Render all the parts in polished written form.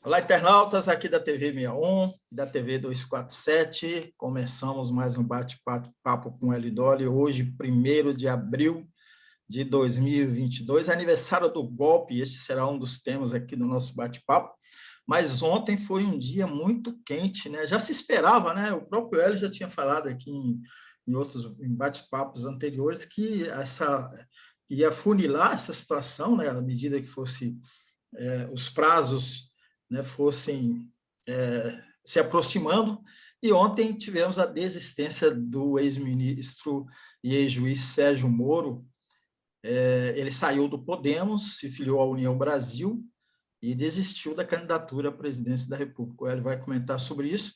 Olá, internautas, aqui da TV 61, da TV 247. Começamos mais um bate-papo com o Hélio Dolly, hoje, 1º de abril de 2022, aniversário do golpe. Este será um dos temas aqui do nosso bate-papo. Mas ontem foi um dia muito quente, né? Já se esperava, né? O próprio Hélio já tinha falado aqui em outros bate-papos anteriores que ia funilar essa situação, né? À medida que fosse os prazos, né, fossem se aproximando. E ontem tivemos a desistência do ex-ministro e ex-juiz Sérgio Moro. Ele saiu do Podemos, se filiou à União Brasil e desistiu da candidatura à presidência da República. O Hélio vai comentar sobre isso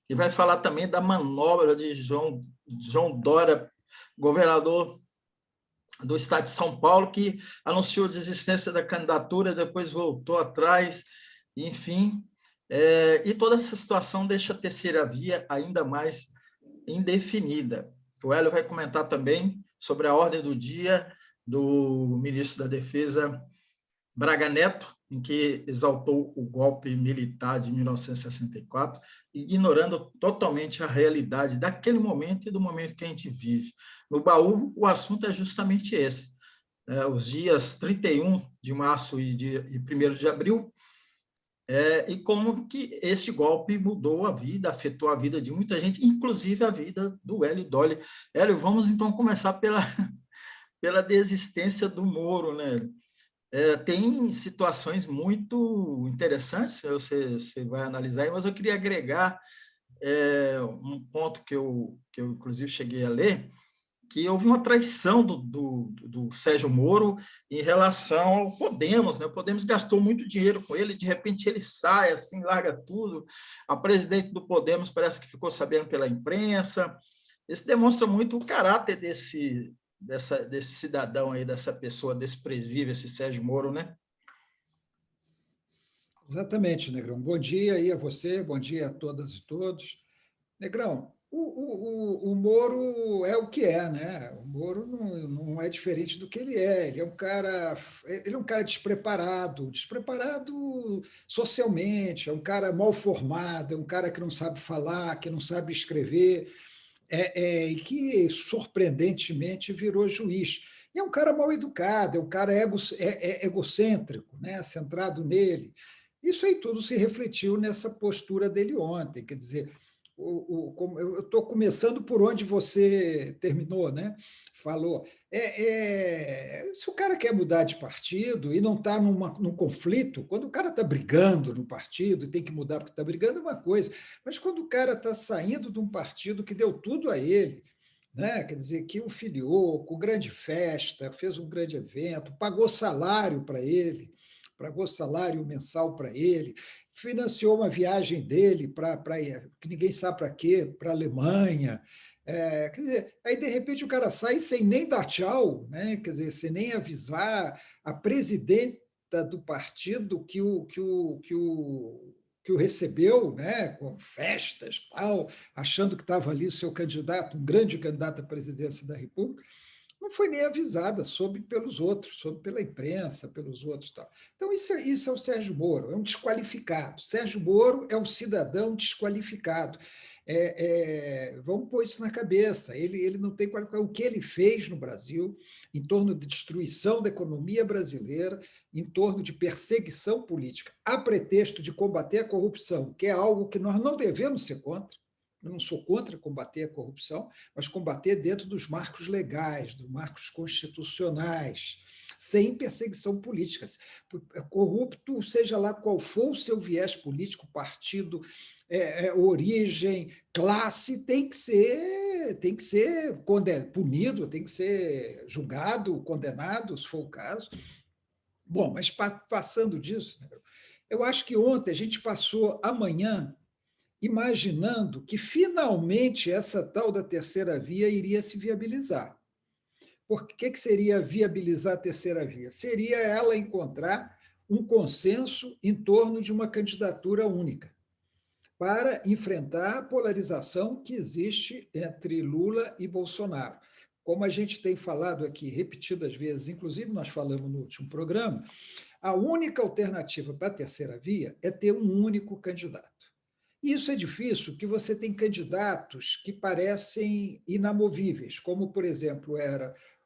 e vai falar também da manobra de João Dória, governador do estado de São Paulo, que anunciou a desistência da candidatura, depois voltou atrás, enfim. E toda essa situação deixa a terceira via ainda mais indefinida. O Hélio vai comentar também sobre a ordem do dia do ministro da Defesa, Braga Neto, em que exaltou o golpe militar de 1964, ignorando totalmente a realidade daquele momento e do momento que a gente vive. No baú, o assunto é justamente esse. Os dias 31 de março e 1º de abril, e como que esse golpe mudou a vida, afetou a vida de muita gente, inclusive a vida do Hélio Dolly. Hélio, vamos então começar pela desistência do Moro, né? Tem situações muito interessantes, você vai analisar, mas eu queria agregar um ponto que eu inclusive cheguei a ler, que houve uma traição do Sérgio Moro em relação ao Podemos, né? O Podemos gastou muito dinheiro com ele, de repente ele sai, assim, larga tudo. A presidente do Podemos parece que ficou sabendo pela imprensa. Isso demonstra muito o caráter desse cidadão aí, dessa pessoa desprezível, esse Sérgio Moro, né? Exatamente, Negrão. Bom dia aí a você, bom dia a todas e todos. Negrão, o Moro é o que é, né? O Moro não é diferente do que ele é. Ele é um cara despreparado socialmente, é um cara mal formado, é um cara que não sabe falar, que não sabe escrever, e que, surpreendentemente, virou juiz. E é um cara mal educado, é um cara egocêntrico, né? Centrado nele. Isso aí tudo se refletiu nessa postura dele ontem. Quer dizer, eu estou começando por onde você terminou, né? Falou. Se o cara quer mudar de partido e não está num conflito, quando o cara está brigando no partido e tem que mudar porque está brigando, é uma coisa. Mas quando o cara está saindo de um partido que deu tudo a ele, né? Quer dizer, que o filiou com grande festa, fez um grande evento, pagou salário mensal para ele, financiou uma viagem dele que ninguém sabe para quê, para a Alemanha. Quer dizer, aí de repente o cara sai sem nem dar tchau, né? Quer dizer, sem nem avisar a presidenta do partido que o recebeu, né, com festas, tal, achando que estava ali seu candidato, um grande candidato à presidência da República, não foi nem avisada, soube pelos outros, soube pela imprensa, pelos outros. Tal. Então, isso é o Sérgio Moro, é um desqualificado. Sérgio Moro é um cidadão desqualificado. Vamos pôr isso na cabeça. Ele não tem qualificação. O que ele fez no Brasil, em torno de destruição da economia brasileira, em torno de perseguição política, a pretexto de combater a corrupção, que é algo que nós não devemos ser contra. Eu não sou contra combater a corrupção, mas combater dentro dos marcos legais, dos marcos constitucionais, sem perseguição política. Corrupto, seja lá qual for o seu viés político, partido, origem, classe, tem que ser punido, tem que ser julgado, condenado, se for o caso. Bom, mas passando disso, eu acho que ontem a gente passou a manhã imaginando que finalmente essa tal da terceira via iria se viabilizar. Por que seria viabilizar a terceira via? Seria ela encontrar um consenso em torno de uma candidatura única para enfrentar a polarização que existe entre Lula e Bolsonaro. como a gente tem falado aqui repetidas vezes, inclusive nós falamos no último programa, a única alternativa para a terceira via é ter um único candidato. E isso é difícil, porque você tem candidatos que parecem inamovíveis, como, por exemplo,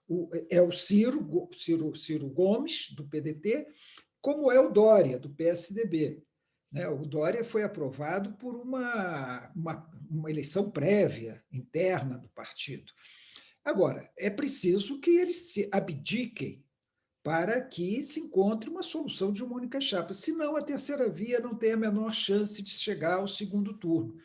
o Ciro Gomes, do PDT, como é o Dória, do PSDB. O Dória foi aprovado por uma eleição prévia, interna do partido. Agora, é preciso que eles se abdiquem para que se encontre uma solução de uma única chapa. Senão, a terceira via não tem a menor chance de chegar ao segundo turno.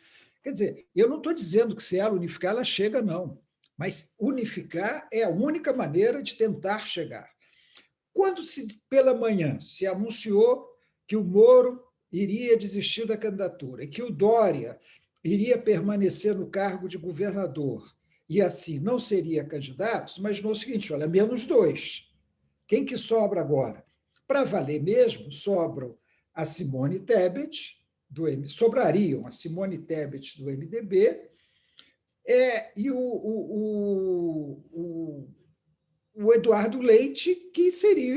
Quer dizer, eu não estou dizendo que se ela unificar, ela chega, não. Mas unificar é a única maneira de tentar chegar. Quando pela manhã se anunciou que o Moro iria desistir da candidatura e que o Dória iria permanecer no cargo de governador e assim não seria candidato, imaginou o seguinte, olha, menos 2. Quem que sobra agora? Para valer mesmo, sobram a Simone Tebet, sobrariam a Simone Tebet do MDB e o Eduardo Leite, que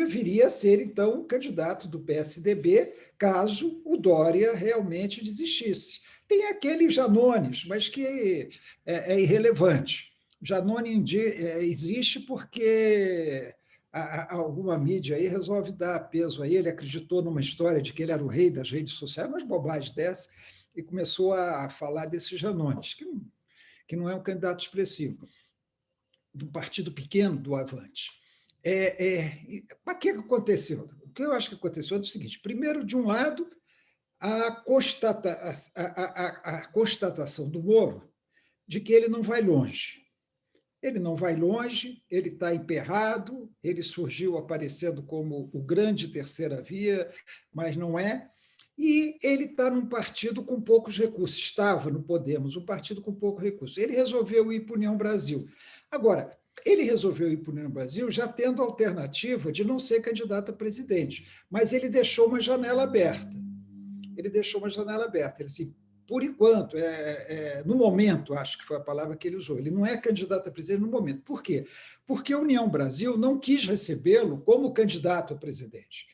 viria a ser, então, o candidato do PSDB, caso o Dória realmente desistisse. Tem aquele Janones, mas que é irrelevante. O Janones existe porque alguma mídia aí resolve dar peso a ele, acreditou numa história de que ele era o rei das redes sociais, umas bobagens dessa, e começou a falar desse Janones, que não é um candidato expressivo, do partido pequeno do Avante. Mas o que aconteceu? O que eu acho que aconteceu é o seguinte: primeiro, de um lado, a constatação do Moro de que ele não vai longe. Ele não vai longe, ele está emperrado, ele surgiu aparecendo como o grande terceira via, mas não é. E ele está num partido com poucos recursos. Estava no Podemos, um partido com poucos recursos. Ele resolveu ir para a União Brasil. Agora, ele resolveu ir para a União Brasil já tendo a alternativa de não ser candidato a presidente, mas ele deixou uma janela aberta. Ele deixou uma janela aberta. Ele disse, por enquanto, no momento, acho que foi a palavra que ele usou, ele não é candidato a presidente no momento. Por quê? Porque a União Brasil não quis recebê-lo como candidato a presidente.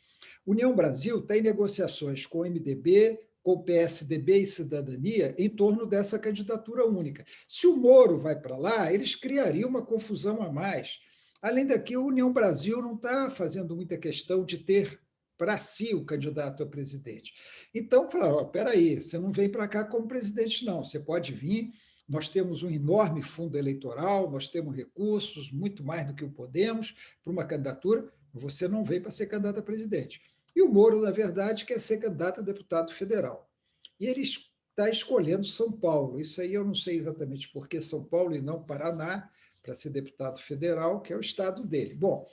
União Brasil está em negociações com o MDB, com o PSDB e Cidadania em torno dessa candidatura única. Se o Moro vai para lá, eles criariam uma confusão a mais. Além daqui, a União Brasil não está fazendo muita questão de ter para si o candidato a presidente. Então, falaram, espera aí, você não vem para cá como presidente, não. Você pode vir, nós temos um enorme fundo eleitoral, nós temos recursos, muito mais do que o Podemos, para uma candidatura, você não vem para ser candidato a presidente. E o Moro, na verdade, quer ser candidato a deputado federal. E ele está escolhendo São Paulo. Isso aí eu não sei exatamente por que São Paulo e não Paraná, para ser deputado federal, que é o estado dele. Bom,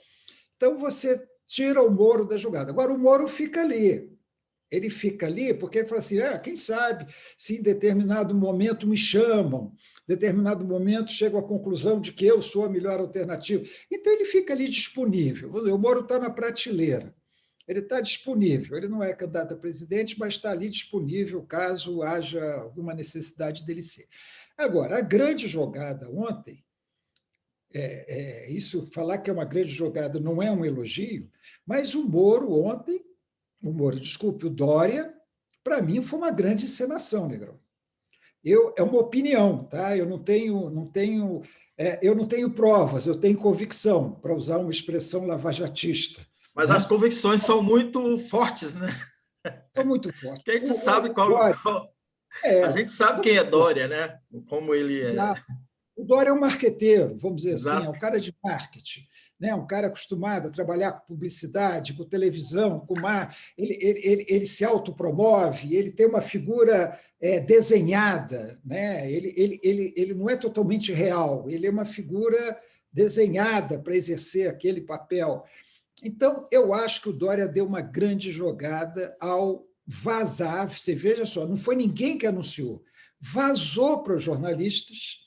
então você tira o Moro da jogada. Agora, o Moro fica ali. Ele fica ali porque ele fala assim, quem sabe se em determinado momento me chamam, em determinado momento chego à conclusão de que eu sou a melhor alternativa. Então, ele fica ali disponível. O Moro está na prateleira. Ele está disponível. Ele não é candidato a presidente, mas está ali disponível caso haja alguma necessidade dele ser. Agora, a grande jogada ontem, isso, falar que é uma grande jogada não é um elogio, mas o Dória, para mim, foi uma grande encenação, Negrão. É uma opinião, tá? Eu não tenho provas, eu tenho convicção, para usar uma expressão lavajatista. Mas as convicções são muito fortes, né? São muito fortes. A gente sabe a gente sabe quem é Dória, né? Como ele é. Exato. O Dória é um marqueteiro, vamos dizer Exato. assim, é um cara de marketing, né? Um cara acostumado a trabalhar com publicidade, com televisão, com ele se autopromove, ele tem uma figura desenhada, né? Ele não é totalmente real, ele é uma figura desenhada para exercer aquele papel. Então, eu acho que o Dória deu uma grande jogada ao vazar. Você veja só, não foi ninguém que anunciou, vazou para os jornalistas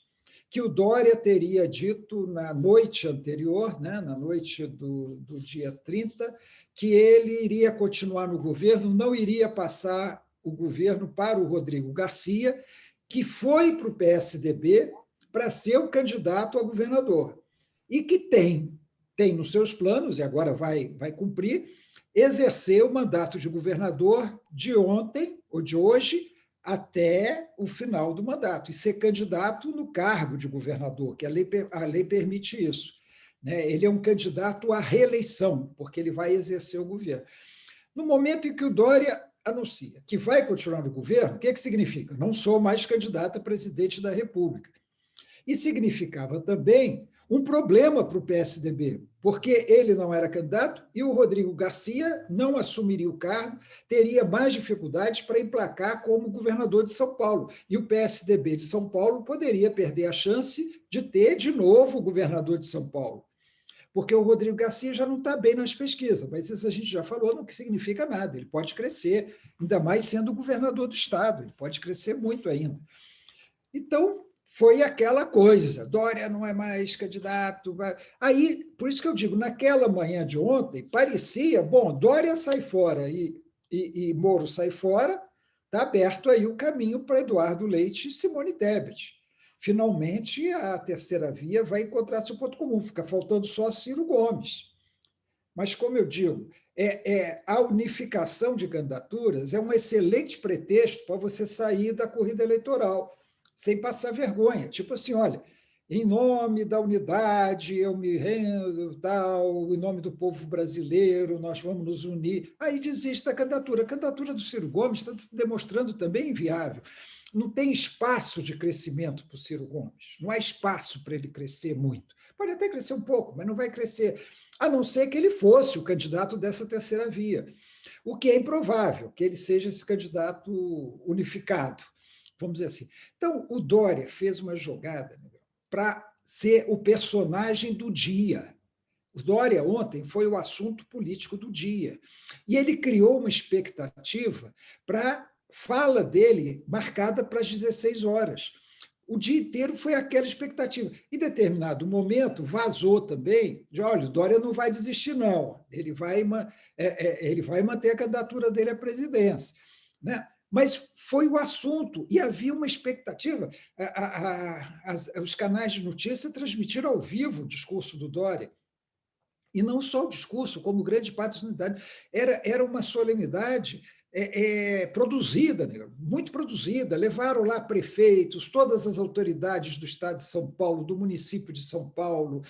que o Dória teria dito na noite anterior, né, na noite do dia 30, que ele iria continuar no governo, não iria passar o governo para o Rodrigo Garcia, que foi para o PSDB para ser o candidato a governador. e que tem nos seus planos, e agora vai cumprir, exercer o mandato de governador de ontem ou de hoje até o final do mandato, e ser candidato no cargo de governador, que a lei permite isso. Né? Ele é um candidato à reeleição, porque ele vai exercer o governo. No momento em que o Dória anuncia que vai continuar no governo, o que significa? Não sou mais candidato a presidente da República. E significava também um problema para o PSDB, porque ele não era candidato e o Rodrigo Garcia não assumiria o cargo, teria mais dificuldades para emplacar como governador de São Paulo. E o PSDB de São Paulo poderia perder a chance de ter de novo o governador de São Paulo, porque o Rodrigo Garcia já não está bem nas pesquisas, mas isso a gente já falou, não significa nada, ele pode crescer, ainda mais sendo governador do Estado, ele pode crescer muito ainda. Então, foi aquela coisa, Dória não é mais candidato. Aí, por isso que eu digo, naquela manhã de ontem, parecia, bom, Dória sai fora e Moro sai fora, está aberto aí o caminho para Eduardo Leite e Simone Tebet. Finalmente, a terceira via vai encontrar seu ponto comum, fica faltando só Ciro Gomes. Mas, como eu digo, a unificação de candidaturas é um excelente pretexto para você sair da corrida eleitoral, sem passar vergonha. Tipo assim, olha, em nome da unidade, eu me rendo, tal, em nome do povo brasileiro, nós vamos nos unir. Aí desiste da candidatura. A candidatura do Ciro Gomes está se demonstrando também inviável. Não tem espaço de crescimento para o Ciro Gomes. Não há espaço para ele crescer muito. Pode até crescer um pouco, mas não vai crescer, a não ser que ele fosse o candidato dessa terceira via, o que é improvável, que ele seja esse candidato unificado, vamos dizer assim. Então, o Dória fez uma jogada para ser o personagem do dia. O Dória ontem foi o assunto político do dia. E ele criou uma expectativa para fala dele marcada para as 16 horas. O dia inteiro foi aquela expectativa. Em determinado momento, vazou também de, olha, o Dória não vai desistir, não. Ele vai manter a candidatura dele à presidência. Né? Mas foi o assunto, e havia uma expectativa. Os canais de notícia transmitiram ao vivo o discurso do Dória. E não só o discurso, como grande parte da solenidade. Era uma solenidade produzida, né? Muito produzida. Levaram lá prefeitos, todas as autoridades do Estado de São Paulo, do município de São Paulo,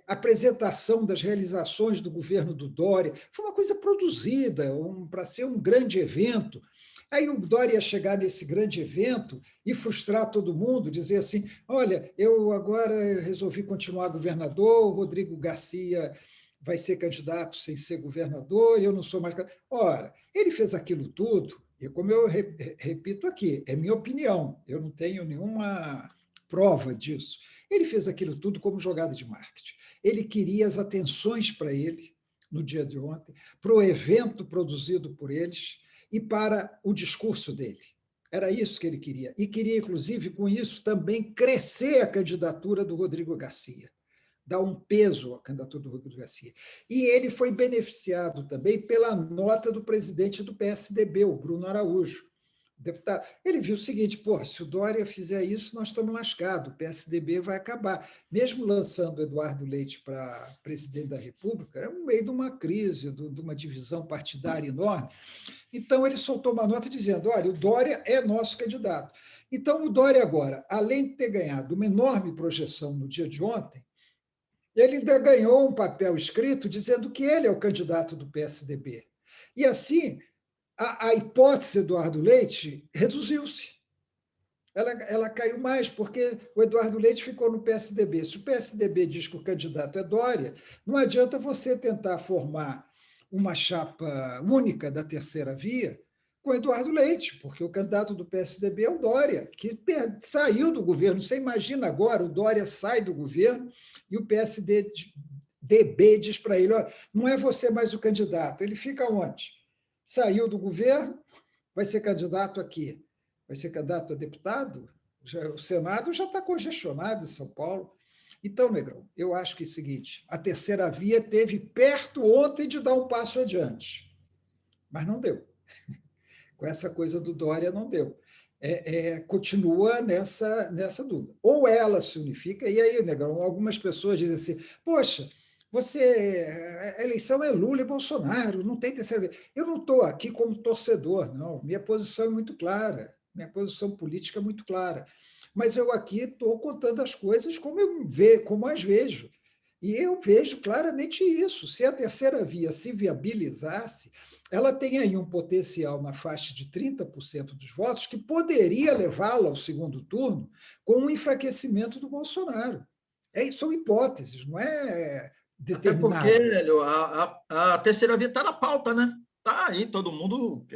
apresentação das realizações do governo do Dória. Foi uma coisa produzida para ser um grande evento. Aí o Dória ia chegar nesse grande evento e frustrar todo mundo, dizer assim, olha, eu agora resolvi continuar governador, o Rodrigo Garcia vai ser candidato sem ser governador, eu não sou mais... Ora, ele fez aquilo tudo, e como eu repito aqui, é minha opinião, eu não tenho nenhuma prova disso. Ele fez aquilo tudo como jogada de marketing. Ele queria as atenções para ele, no dia de ontem, para o evento produzido por eles e para o discurso dele. Era isso que ele queria. E queria, inclusive, com isso, também crescer a candidatura do Rodrigo Garcia, dar um peso à candidatura do Rodrigo Garcia. E ele foi beneficiado também pela nota do presidente do PSDB, o Bruno Araújo, deputado. Ele viu o seguinte, pô, se o Dória fizer isso, nós estamos lascados, o PSDB vai acabar. Mesmo lançando Eduardo Leite para presidente da República, é no meio de uma crise, de uma divisão partidária enorme. Então, ele soltou uma nota dizendo, olha, o Dória é nosso candidato. Então, o Dória agora, além de ter ganhado uma enorme projeção no dia de ontem, ele ainda ganhou um papel escrito dizendo que ele é o candidato do PSDB. E assim, a hipótese do Eduardo Leite reduziu-se. Ela caiu mais, porque o Eduardo Leite ficou no PSDB. Se o PSDB diz que o candidato é Dória, não adianta você tentar formar uma chapa única da terceira via com Eduardo Leite, porque o candidato do PSDB é o Dória, que saiu do governo. Você imagina agora, o Dória sai do governo e o PSDB diz para ele, olha, não é você mais o candidato. Ele fica onde? Saiu do governo, vai ser candidato aqui. Vai ser candidato a deputado? O Senado já está congestionado em São Paulo. Então, Negrão, eu acho que é o seguinte, a terceira via teve perto ontem de dar um passo adiante, mas não deu. Com essa coisa do Dória, não deu. continua nessa dúvida. Ou ela se unifica, e aí, Negrão, algumas pessoas dizem assim, poxa, a eleição é Lula e Bolsonaro, não tem terceira via. Eu não estou aqui como torcedor, não. Minha posição é muito clara, minha posição política é muito clara. Mas eu aqui estou contando as coisas como as vejo. E eu vejo claramente isso. Se a terceira via se viabilizasse, ela tem aí um potencial na faixa de 30% dos votos que poderia levá-la ao segundo turno com um enfraquecimento do Bolsonaro. São hipóteses, não é Até porque, determinado. Hélio, a terceira via está na pauta, né? Está aí todo mundo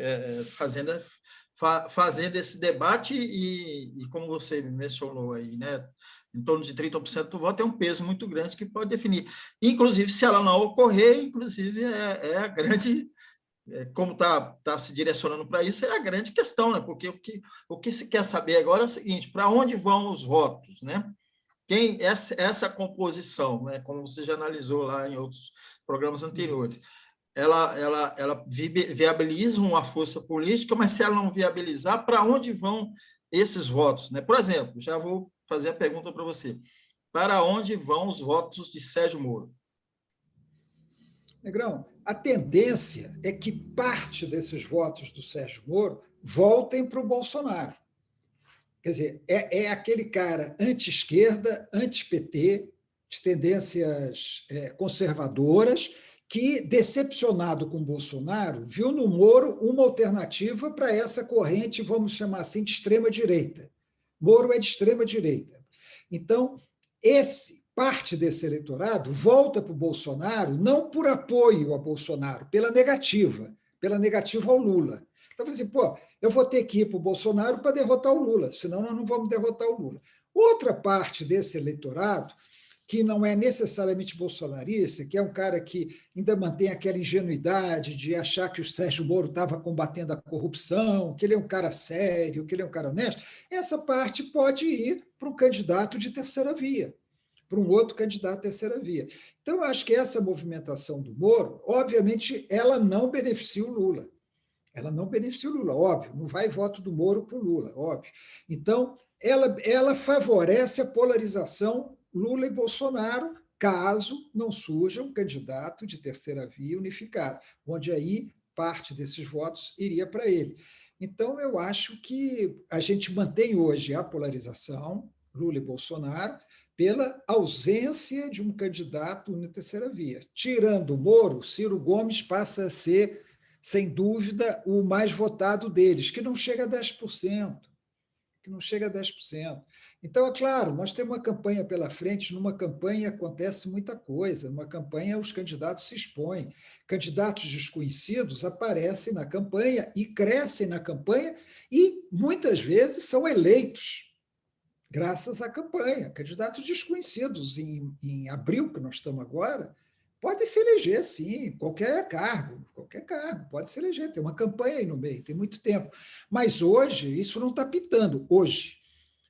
fazendo esse debate e, como você mencionou aí, né? Em torno de 30% do voto é um peso muito grande que pode definir. Inclusive, se ela não ocorrer, inclusive a grande, como está se direcionando para isso, é a grande questão, né? Porque o que se quer saber agora é o seguinte: para onde vão os votos, né? Essa composição, né, como você já analisou lá em outros programas anteriores, ela viabiliza uma força política, mas se ela não viabilizar, para onde vão esses votos? Né? Por exemplo, já vou fazer a pergunta para você. Para onde vão os votos de Sérgio Moro? Negrão, a tendência é que parte desses votos do Sérgio Moro voltem para o Bolsonaro. Quer dizer, é aquele cara anti-esquerda, anti-PT, de tendências conservadoras, que, decepcionado com Bolsonaro, viu no Moro uma alternativa para essa corrente, vamos chamar assim, de extrema-direita. Moro é de extrema-direita. Então, parte desse eleitorado volta para o Bolsonaro, não por apoio a Bolsonaro, pela negativa ao Lula. Então, assim, eu vou ter que ir para o Bolsonaro para derrotar o Lula, senão nós não vamos derrotar o Lula. Outra parte desse eleitorado, que não é necessariamente bolsonarista, que é um cara que ainda mantém aquela ingenuidade de achar que o Sérgio Moro estava combatendo a corrupção, que ele é um cara sério, que ele é um cara honesto, essa parte pode ir para um candidato de terceira via, para um outro candidato de terceira via. Então, eu acho que essa movimentação do Moro, obviamente, ela não beneficia o Lula. Ela não beneficia o Lula, óbvio, não vai voto do Moro para o Lula, óbvio. Então, ela favorece a polarização Lula e Bolsonaro, caso não surja um candidato de terceira via unificado, onde aí parte desses votos iria para ele. Então, eu acho que a gente mantém hoje a polarização, Lula e Bolsonaro, pela ausência de um candidato na terceira via. Tirando o Moro, Ciro Gomes passa a ser, sem dúvida, o mais votado deles, que não chega a 10%. Que não chega a 10%. Então, é claro, nós temos uma campanha pela frente, numa campanha acontece muita coisa, numa campanha os candidatos se expõem, candidatos desconhecidos aparecem na campanha e crescem na campanha e, muitas vezes, são eleitos graças à campanha. Candidatos desconhecidos em abril, que nós estamos agora, pode se eleger, sim, qualquer cargo, pode se eleger, tem uma campanha aí no meio, tem muito tempo. Mas hoje, isso não está pitando, hoje.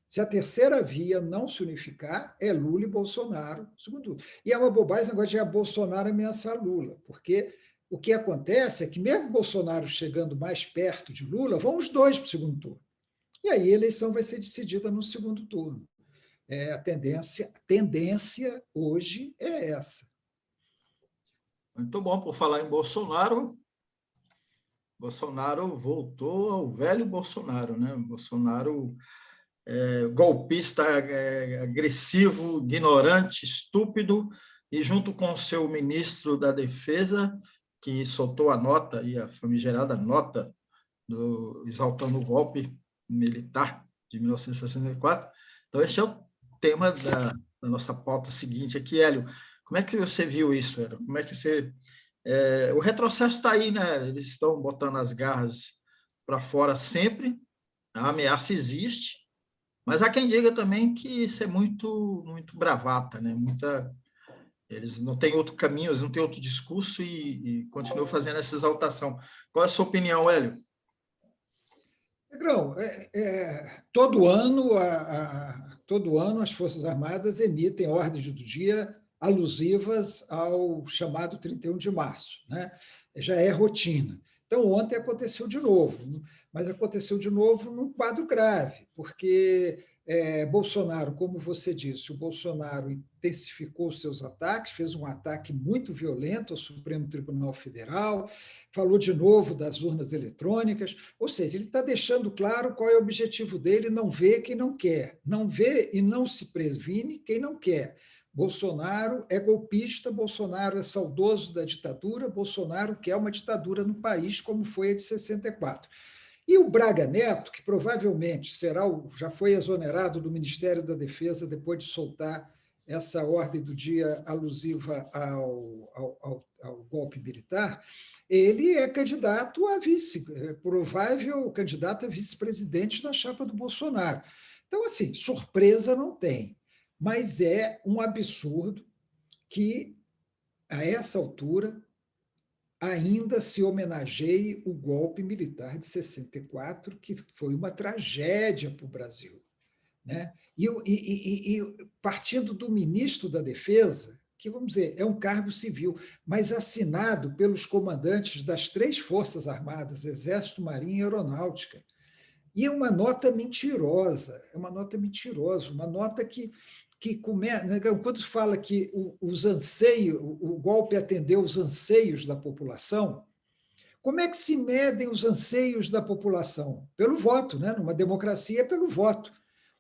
Se a terceira via não se unificar, é Lula e Bolsonaro, segundo. E é uma bobagem esse negócio de Bolsonaro ameaçar Lula, porque o que acontece é que, mesmo Bolsonaro chegando mais perto de Lula, vão os dois para o segundo turno. E aí a eleição vai ser decidida no segundo turno. A tendência hoje é essa. Muito bom. Por falar em Bolsonaro, Bolsonaro voltou ao velho Bolsonaro, né? Bolsonaro golpista, agressivo, ignorante, estúpido, e junto com o seu ministro da Defesa, que soltou a nota, a famigerada nota, exaltando o golpe militar de 1964. Então, esse é o tema da nossa pauta seguinte aqui, Hélio. Como é que você viu isso, Hélio? Como é que você... o retrocesso está aí, né? Eles estão botando as garras para fora sempre, a ameaça existe, mas há quem diga também que isso é muito, muito bravata, né? Eles não têm outro caminho, eles não têm outro discurso e continuam fazendo essa exaltação. Qual é a sua opinião, Hélio? Negrão, todo ano as Forças Armadas emitem ordens do dia alusivas ao chamado 31 de março, né? Já é rotina. Então, ontem aconteceu de novo, mas aconteceu de novo num quadro grave, porque Bolsonaro, como você disse, o Bolsonaro intensificou seus ataques, fez um ataque muito violento ao Supremo Tribunal Federal, falou de novo das urnas eletrônicas, ou seja, ele está deixando claro qual é o objetivo dele: não vê quem não quer, não vê e não se previne quem não quer. Bolsonaro é golpista, Bolsonaro é saudoso da ditadura, Bolsonaro quer uma ditadura no país como foi a de 64. E o Braga Neto, que provavelmente já foi exonerado do Ministério da Defesa depois de soltar essa ordem do dia alusiva ao golpe militar, ele é candidato a vice, provável candidato a vice-presidente na chapa do Bolsonaro. Então, assim, surpresa não tem, mas é um absurdo que, a essa altura, ainda se homenageie o golpe militar de 64, que foi uma tragédia para o Brasil. Né? E partindo do ministro da Defesa, que, vamos dizer, é um cargo civil, mas assinado pelos comandantes das 3 Forças Armadas, Exército, Marinha e Aeronáutica. E é uma nota mentirosa, uma nota que quando se fala que os anseios, o golpe atendeu os anseios da população, como é que se medem os anseios da população? Pelo voto, né? Numa democracia é pelo voto.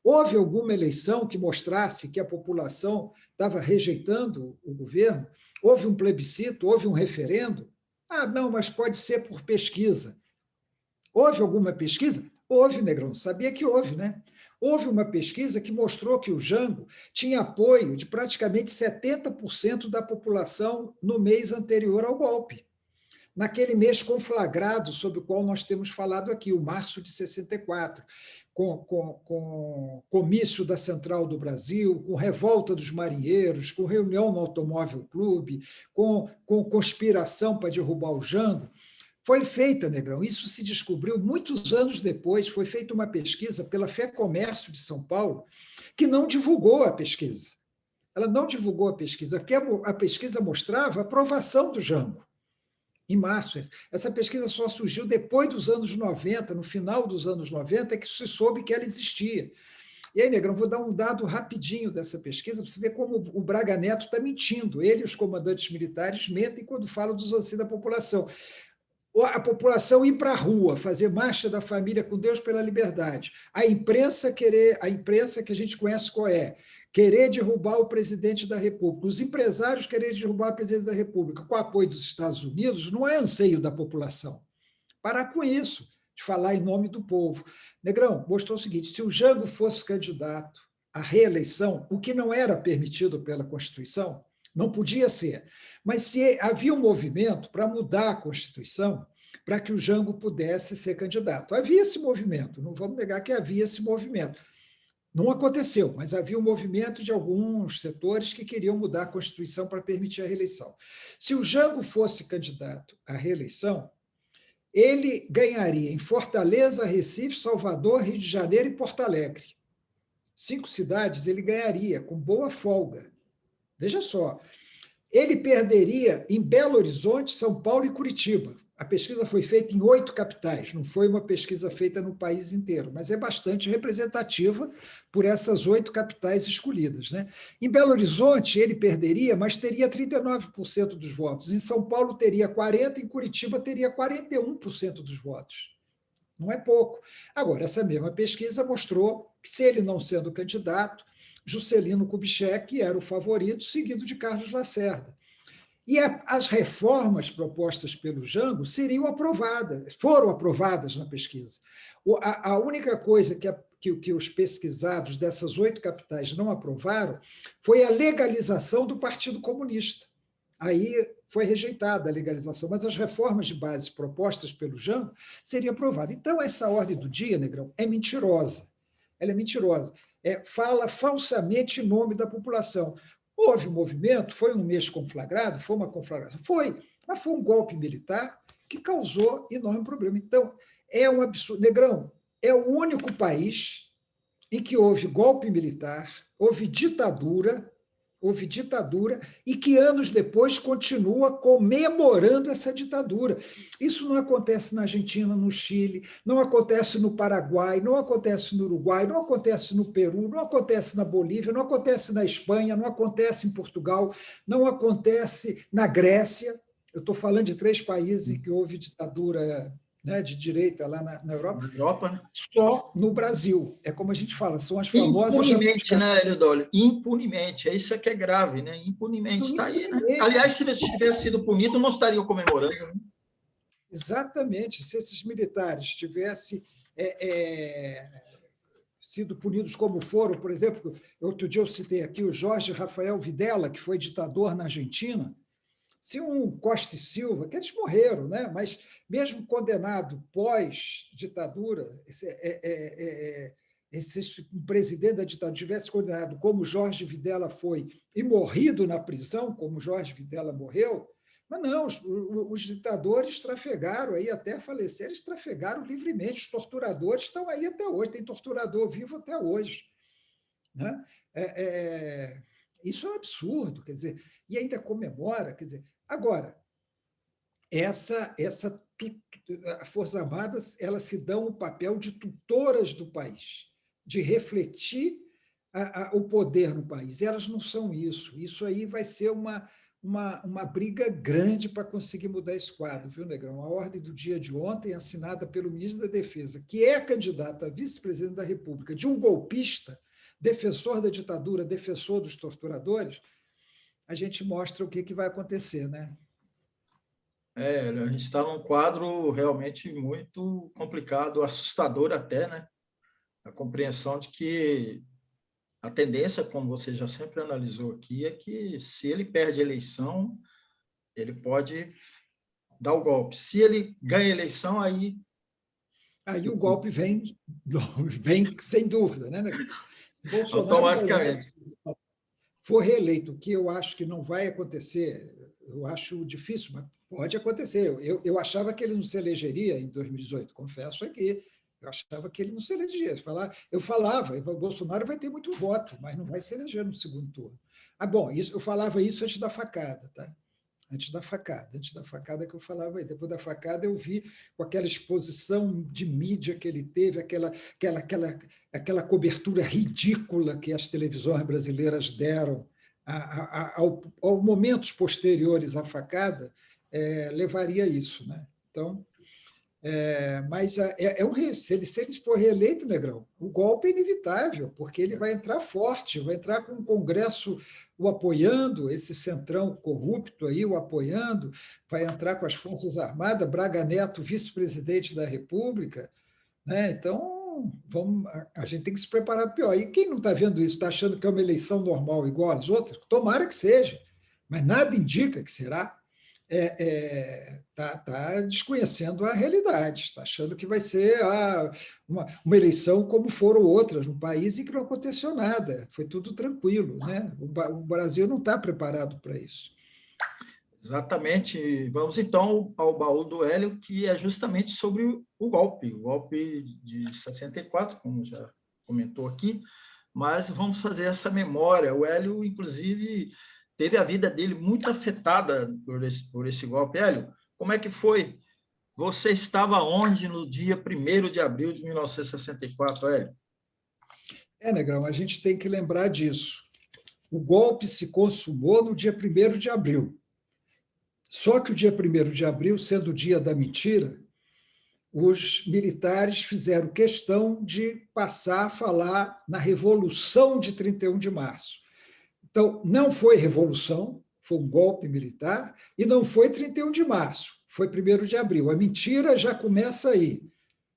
Houve alguma eleição que mostrasse que a população estava rejeitando o governo? Houve um plebiscito? Houve um referendo? Ah, não, mas pode ser por pesquisa. Houve alguma pesquisa? Houve, Negrão, sabia que houve, né? Houve uma pesquisa que mostrou que o Jango tinha apoio de praticamente 70% da população no mês anterior ao golpe. Naquele mês conflagrado sobre o qual nós temos falado aqui, o março de 64, com comício da Central do Brasil, com revolta dos marinheiros, com reunião no Automóvel Clube, com conspiração para derrubar o Jango. Foi feita, Negrão, isso se descobriu muitos anos depois, foi feita uma pesquisa pela FEComércio de São Paulo, que não divulgou a pesquisa. Ela não divulgou a pesquisa, porque a pesquisa mostrava a aprovação do Jango, em março. Essa pesquisa só surgiu depois dos anos 90, no final dos anos 90, é que se soube que ela existia. E aí, Negrão, vou dar um dado rapidinho dessa pesquisa, para você ver como o Braga Neto está mentindo. Ele e os comandantes militares mentem quando falam dos anseios da população. A população ir para a rua, fazer marcha da família com Deus pela liberdade. A imprensa que a gente conhece qual é? Querer derrubar o presidente da República. Os empresários quererem derrubar o presidente da República com o apoio dos Estados Unidos não é anseio da população. Parar com isso, de falar em nome do povo. Negrão, mostrou o seguinte: se o Jango fosse candidato à reeleição, o que não era permitido pela Constituição, não podia ser. Mas se havia um movimento para mudar a Constituição, para que o Jango pudesse ser candidato. Havia esse movimento, não vamos negar que havia esse movimento. Não aconteceu, mas havia um movimento de alguns setores que queriam mudar a Constituição para permitir a reeleição. Se o Jango fosse candidato à reeleição, ele ganharia em Fortaleza, Recife, Salvador, Rio de Janeiro e Porto Alegre. 5 cidades ele ganharia, com boa folga. Veja só, ele perderia em Belo Horizonte, São Paulo e Curitiba. A pesquisa foi feita em 8 capitais, não foi uma pesquisa feita no país inteiro, mas é bastante representativa por essas 8 capitais escolhidas. Né? Em Belo Horizonte, ele perderia, mas teria 39% dos votos. Em São Paulo, teria 40%, em Curitiba, teria 41% dos votos. Não é pouco. Agora, essa mesma pesquisa mostrou que, se ele não sendo candidato, Juscelino Kubitschek era o favorito, seguido de Carlos Lacerda. E as reformas propostas pelo Jango seriam aprovadas, foram aprovadas na pesquisa. A única coisa que os pesquisados dessas 8 capitais não aprovaram foi a legalização do Partido Comunista. Aí foi rejeitada a legalização, mas as reformas de base propostas pelo Jango seriam aprovadas. Então, essa ordem do dia, Negrão, é mentirosa. Ela é mentirosa. Fala falsamente em nome da população. Houve um movimento, foi um mês conflagrado, foi uma conflagração, mas foi um golpe militar que causou enorme problema. Então, é um absurdo. Negrão, é o único país em que houve golpe militar, houve ditadura houve ditadura e que anos depois continua comemorando essa ditadura. Isso não acontece na Argentina, no Chile, não acontece no Paraguai, não acontece no Uruguai, não acontece no Peru, não acontece na Bolívia, não acontece na Espanha, não acontece em Portugal, não acontece na Grécia. Eu estou falando de 3 países em que houve ditadura, né, de direita lá na Europa, Na Europa, né? só no Brasil. É como a gente fala, são as famosas Impunemente, jabuticabeiras. né, Eliodoro? Impunemente. É isso que é grave, né? Impunemente. Está aí, né? Impunemente. Aliás, se ele tivesse sido punido, não estaria comemorando, né? Exatamente. Se esses militares tivessem sido punidos como foram, por exemplo, outro dia eu citei aqui o Jorge Rafael Videla, que foi ditador na Argentina. Se um Costa e Silva, que eles morreram, né? Mas mesmo condenado pós-ditadura, se um presidente da ditadura tivesse condenado como Jorge Videla foi e morrido na prisão, como Jorge Videla morreu, mas não, os ditadores trafegaram aí até falecer, eles trafegaram livremente, os torturadores estão aí até hoje, tem torturador vivo até hoje. Né? Isso é um absurdo, quer dizer, e ainda comemora, quer dizer, agora, as Forças Armadas elas se dão o papel de tutoras do país, de refletir o poder no país. E elas não são isso. Isso aí vai ser uma briga grande para conseguir mudar esse quadro, viu, Negrão? A ordem do dia de ontem, assinada pelo ministro da Defesa, que é candidato a vice-presidente da República, de um golpista, defensor da ditadura, defensor dos torturadores, a gente mostra o que vai acontecer, né? A gente está num quadro realmente muito complicado, assustador até, né? A compreensão de que a tendência, como você já sempre analisou aqui, é que se ele perde a eleição, ele pode dar o golpe. Se ele ganha a eleição, aí... Aí o golpe vem sem dúvida, né? Bolsonaro ganhar, automaticamente. for reeleito, o que eu acho que não vai acontecer, eu acho difícil, mas pode acontecer. Eu achava que ele não se elegeria em 2018, confesso aqui. Eu achava que ele não se elegeria. Eu falava, o Bolsonaro vai ter muito voto, mas não vai se eleger no segundo turno. Bom, eu falava isso antes da facada, tá? Antes da facada que eu falava aí. Depois da facada eu vi com aquela exposição de mídia que ele teve, aquela cobertura ridícula que as televisões brasileiras deram aos momentos posteriores à facada, levaria a isso, né? Então, mas se ele for reeleito, Negrão, o golpe é inevitável, porque ele vai entrar forte, vai entrar com o Congresso o apoiando, esse centrão corrupto aí o apoiando, vai entrar com as Forças Armadas, Braga Neto, vice-presidente da República, né? Então, a gente tem que se preparar para pior. E quem não está vendo isso, está achando que é uma eleição normal igual às outras? Tomara que seja, mas nada indica que será. Tá desconhecendo a realidade, está achando que vai ser uma eleição como foram outras no país e que não aconteceu nada, foi tudo tranquilo, né? O Brasil não está preparado para isso. Exatamente. Vamos então ao baú do Hélio, que é justamente sobre o golpe de 64, como já comentou aqui, mas vamos fazer essa memória. O Hélio, inclusive, teve a vida dele muito afetada por esse golpe. Hélio, como é que foi? Você estava onde no dia 1º de abril de 1964, Hélio? Negrão, a gente tem que lembrar disso. O golpe se consumou no dia 1º de abril. Só que o dia 1º de abril, sendo o dia da mentira, os militares fizeram questão de passar a falar na Revolução de 31 de março. Então, não foi revolução, foi um golpe militar, e não foi 31 de março, foi 1º de abril. A mentira já começa aí.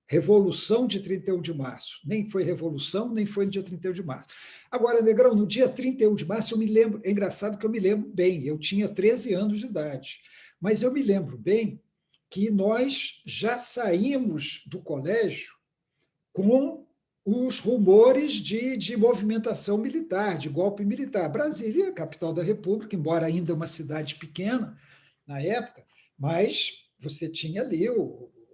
Revolução de 31 de março. Nem foi revolução, nem foi no dia 31 de março. Agora, Negrão, no dia 31 de março, eu me lembro, é engraçado que eu me lembro bem, eu tinha 13 anos de idade, mas eu me lembro bem que nós já saímos do colégio com os rumores de movimentação militar, de golpe militar. Brasília, capital da República, embora ainda uma cidade pequena na época, mas você tinha ali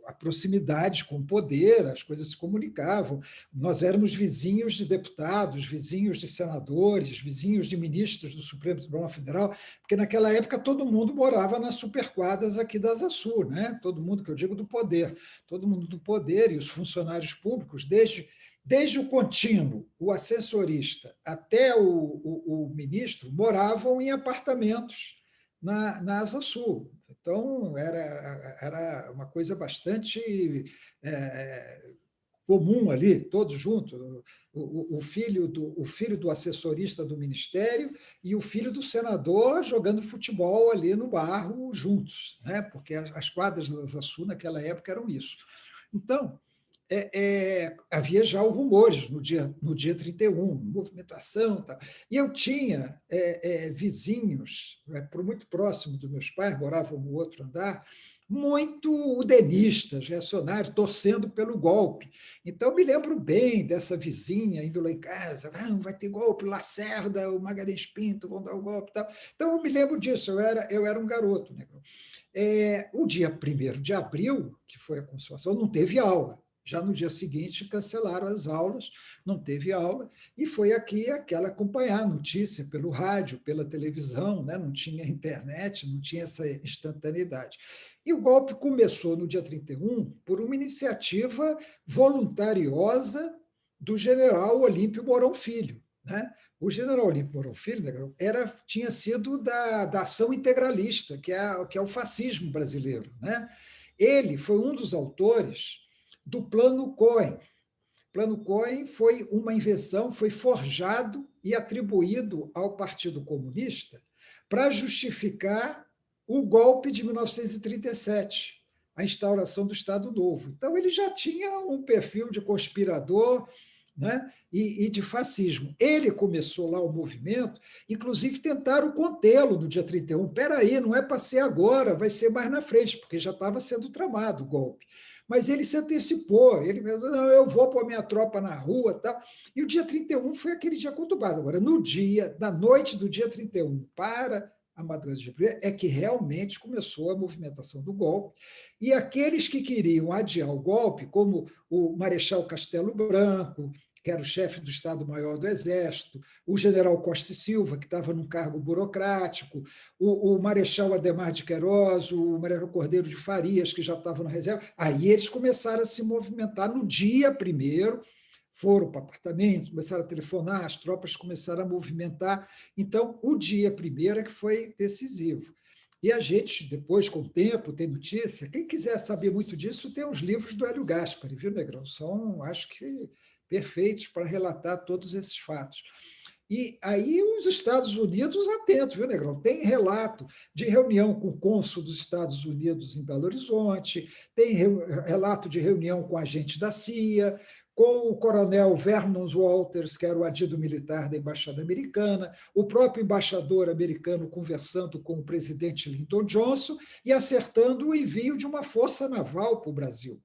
a proximidade com o poder, as coisas se comunicavam. Nós éramos vizinhos de deputados, vizinhos de senadores, vizinhos de ministros do Supremo Tribunal Federal, porque naquela época todo mundo morava nas superquadras aqui da Asa Sul, né? Todo mundo, que eu digo do poder, todo mundo do poder e os funcionários públicos, desde o contínuo, o assessorista, até o ministro, moravam em apartamentos na Asa Sul. Então, era uma coisa bastante comum ali, todos juntos, o filho do assessorista do ministério e o filho do senador jogando futebol ali no bairro juntos, né? Porque as quadras da Asa Sul naquela época eram isso. Então, havia já os rumores no dia 31, movimentação. Tal. E eu tinha vizinhos, muito próximo dos meus pais, moravam no outro andar, muito udenistas, reacionários, torcendo pelo golpe. Então, eu me lembro bem dessa vizinha indo lá em casa, vai ter golpe, Lacerda, o Magalhães Pinto vão dar o golpe. Tal. Então, eu me lembro disso, eu era um garoto. Né? O dia 1º de abril, que foi a consumação, não teve aula. Já no dia seguinte, cancelaram as aulas, não teve aula, e foi aquela acompanhar a notícia pelo rádio, pela televisão, né? Não tinha internet, não tinha essa instantaneidade. E o golpe começou no dia 31 por uma iniciativa voluntariosa do general Olímpio Mourão Filho. Né? O general Olímpio Mourão Filho tinha sido da ação integralista, que é o fascismo brasileiro. Né? Ele foi um dos autores do Plano Cohen. O Plano Cohen foi uma invenção, foi forjado e atribuído ao Partido Comunista para justificar o golpe de 1937, a instauração do Estado Novo. Então, ele já tinha um perfil de conspirador, né, e de fascismo. Ele começou lá o movimento, inclusive tentaram contê-lo no dia 31. Espera aí, não é para ser agora, vai ser mais na frente, porque já estava sendo tramado o golpe. Mas ele se antecipou, ele falou, não, eu vou pôr minha tropa na rua. Tal. E o dia 31 foi aquele dia conturbado. Agora, na noite do dia 31 para a madrugada de abril, é que realmente começou a movimentação do golpe. E aqueles que queriam adiar o golpe, como o Marechal Castelo Branco, que era o chefe do Estado-Maior do Exército, o general Costa e Silva, que estava num cargo burocrático, o Marechal Adhemar de Queiroz, o Marechal Cordeiro de Farias, que já estava na reserva. Aí eles começaram a se movimentar no dia 1º, foram para apartamentos, começaram a telefonar, as tropas começaram a movimentar. Então, o dia 1º é que foi decisivo. E a gente, depois, com o tempo, tem notícia. Quem quiser saber muito disso, tem os livros do Hélio Gaspari, viu, Negrão? São, acho que, perfeitos para relatar todos esses fatos. E aí os Estados Unidos atentos, viu, Negrão? Tem relato de reunião com o cônsul dos Estados Unidos em Belo Horizonte, tem relato de reunião com agente da CIA, com o coronel Vernon Walters, que era o adido militar da Embaixada Americana, o próprio embaixador americano conversando com o presidente Lyndon Johnson e acertando o envio de uma força naval para o Brasil.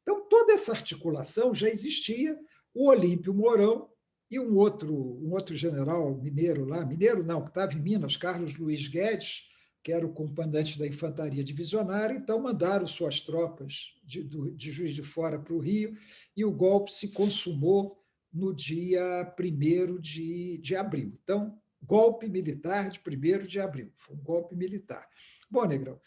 Então, toda essa articulação já existia. O Olímpio Mourão e um outro general mineiro lá, mineiro não, que estava em Minas, Carlos Luiz Guedes, que era o comandante da Infantaria Divisionária, então mandaram suas tropas de Juiz de Fora para o Rio, e o golpe se consumou no dia 1º de abril. Então, golpe militar de 1º de abril, foi um golpe militar. Bom, Negrão,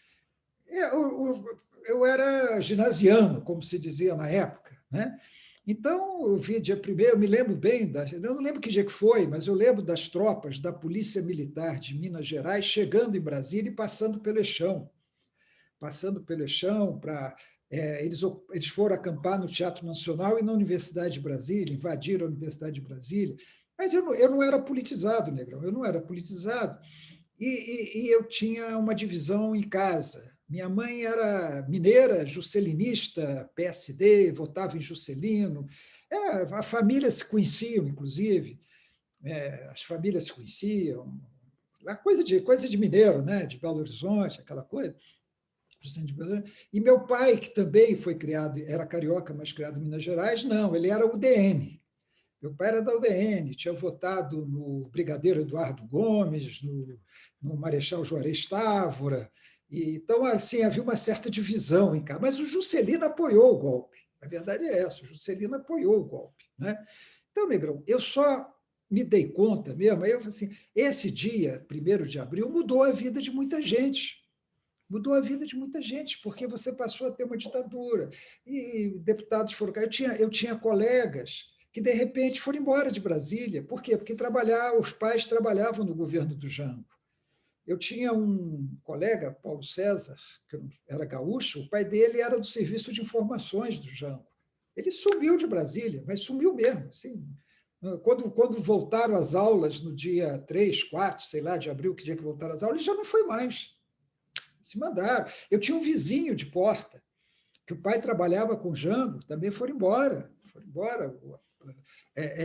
eu era ginasiano, como se dizia na época, né? Então, eu vi dia 1º, eu me lembro bem, eu não lembro que dia que foi, mas eu lembro das tropas da Polícia Militar de Minas Gerais chegando em Brasília e passando pelo Eixão. Para... eles foram acampar no Teatro Nacional e na Universidade de Brasília, invadiram a Universidade de Brasília. Mas eu não era politizado, Negrão, eu não era politizado. E eu tinha uma divisão em casa. Minha mãe era mineira, juscelinista, PSD, votava em Juscelino. A família se conheciam, inclusive. As famílias se conheciam. Coisa de mineiro, né? De Belo Horizonte, aquela coisa. E meu pai, que também foi criado, era carioca, mas criado em Minas Gerais, não, ele era UDN. Meu pai era da UDN, tinha votado no brigadeiro Eduardo Gomes, no Marechal Juarez Távora, Então, assim, havia uma certa divisão em cá. Mas o Juscelino apoiou o golpe. A verdade é essa, o Juscelino apoiou o golpe. Né? Então, Negrão, eu só me dei conta mesmo, aí eu falei assim, esse dia, 1º de abril, mudou a vida de muita gente. Mudou a vida de muita gente, porque você passou a ter uma ditadura. E deputados foram. Eu tinha colegas que, de repente, foram embora de Brasília. Por quê? Porque os pais trabalhavam no governo do Jango. Eu tinha um colega, Paulo César, que era gaúcho, o pai dele era do Serviço de Informações do Jango. Ele sumiu de Brasília, mas sumiu mesmo. Assim, quando voltaram às aulas no dia 3, 4, sei lá, de abril, que dia que voltaram às aulas, ele já não foi mais. Se mandaram. Eu tinha um vizinho de porta, que o pai trabalhava com Jango, também foram embora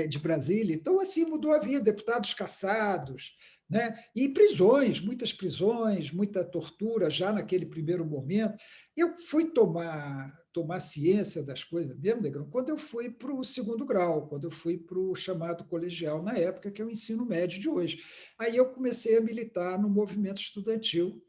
de Brasília. Então, assim, mudou a vida, deputados caçados, né? E prisões, muitas prisões, muita tortura já naquele primeiro momento. Eu fui tomar ciência das coisas mesmo, Negrão, quando eu fui para o 2º grau, quando eu fui para o chamado colegial, na época, que é o ensino médio de hoje. Aí eu comecei a militar no movimento estudantil,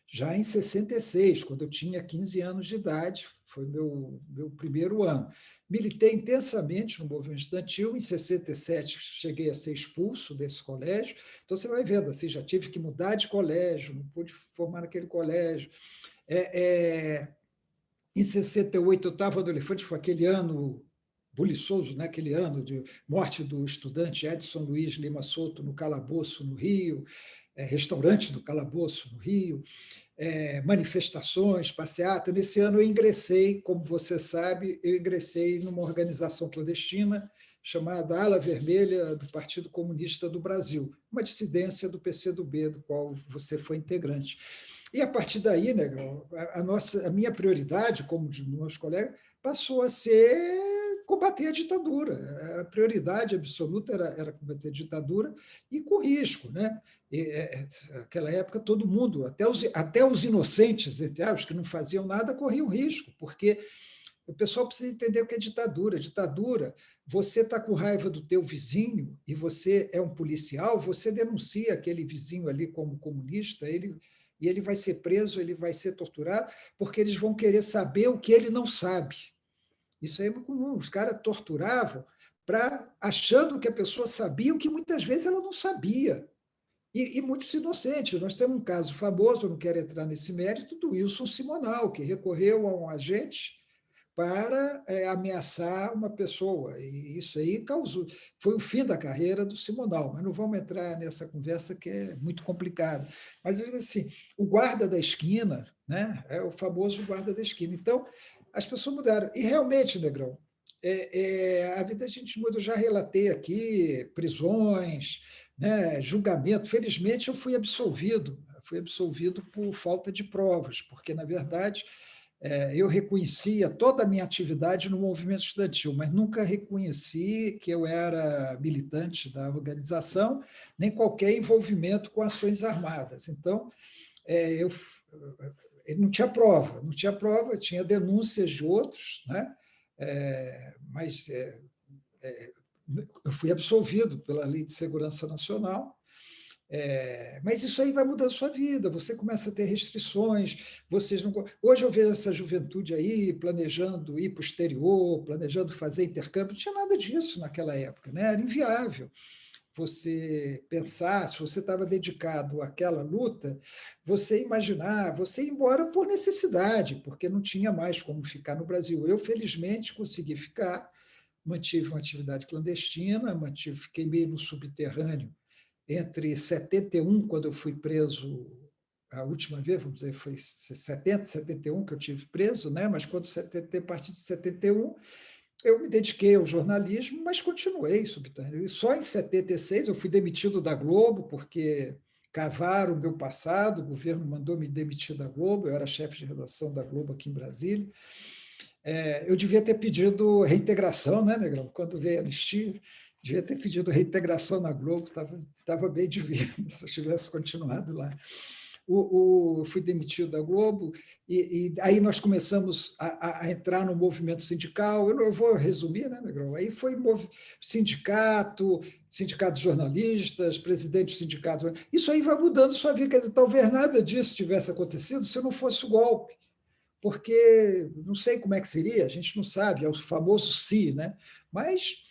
já em 66, quando eu tinha 15 anos de idade, foi meu primeiro ano. Militei intensamente no movimento estudantil, em 67 cheguei a ser expulso desse colégio, então você vai vendo, assim, já tive que mudar de colégio, não pude formar naquele colégio. Em 68 eu estava no Elefante, foi aquele ano buliçoso, né? Aquele ano de morte do estudante Edson Luiz Lima Souto no Calabouço, no Rio, restaurante do Calabouço, no Rio, manifestações, passeata. Nesse ano eu ingressei, como você sabe, numa organização clandestina chamada Ala Vermelha do Partido Comunista do Brasil, uma dissidência do PCdoB, do qual você foi integrante. E a partir daí, Negrão, a minha prioridade, como de meus colegas, passou a ser combater a ditadura. A prioridade absoluta era combater a ditadura e com risco. Né? Naquela época, todo mundo, até os inocentes, os que não faziam nada, corriam risco, porque o pessoal precisa entender o que é ditadura. Ditadura, você está com raiva do teu vizinho e você é um policial, você denuncia aquele vizinho ali como comunista, e ele vai ser preso, ele vai ser torturado, porque eles vão querer saber o que ele não sabe. Isso aí é muito comum. Os caras torturavam achando que a pessoa sabia o que muitas vezes ela não sabia. E muitos inocentes. Nós temos um caso famoso, eu não quero entrar nesse mérito, do Wilson Simonal, que recorreu a um agente para ameaçar uma pessoa. E isso aí foi o fim da carreira do Simonal, mas não vamos entrar nessa conversa que é muito complicada. Mas, assim, o guarda da esquina, né, é o famoso guarda da esquina. Então, as pessoas mudaram. E realmente, Negrão, a vida a gente muda. Eu já relatei aqui prisões, né, julgamento. Felizmente, eu fui absolvido por falta de provas, porque, na verdade, eu reconhecia toda a minha atividade no movimento estudantil, mas nunca reconheci que eu era militante da organização, nem qualquer envolvimento com ações armadas. Então, eu não tinha prova, tinha denúncias de outros, né? Mas eu fui absolvido pela Lei de Segurança Nacional. Mas isso aí vai mudar a sua vida, você começa a ter restrições, vocês não... Hoje eu vejo essa juventude aí planejando ir para o exterior, planejando fazer intercâmbio, não tinha nada disso naquela época, né? Era inviável você pensar, se você estava dedicado àquela luta, você imaginar, você ir embora por necessidade, porque não tinha mais como ficar no Brasil. Eu, felizmente, consegui ficar, mantive uma atividade clandestina, fiquei meio no subterrâneo, entre 71, quando eu fui preso a última vez, vamos dizer, foi 70, 71 que eu tive preso, né? Mas a partir de 71, eu me dediquei ao jornalismo, mas continuei subterrâneo. E só em 76 eu fui demitido da Globo, porque cavaram o meu passado, o governo mandou me demitir da Globo, eu era chefe de redação da Globo aqui em Brasília. Eu devia ter pedido reintegração, né, Negrão? Quando veio a anistia, devia ter pedido reintegração na Globo, estava bem de vida se eu tivesse continuado lá. fui demitido da Globo, e aí nós começamos a entrar no movimento sindical. Eu vou resumir, né, Negrão? Aí foi sindicato, sindicato de jornalistas, presidente do sindicato. Isso aí vai mudando sua vida. Quer dizer, talvez nada disso tivesse acontecido se não fosse o golpe, porque não sei como é que seria, a gente não sabe, é o famoso se, né? Mas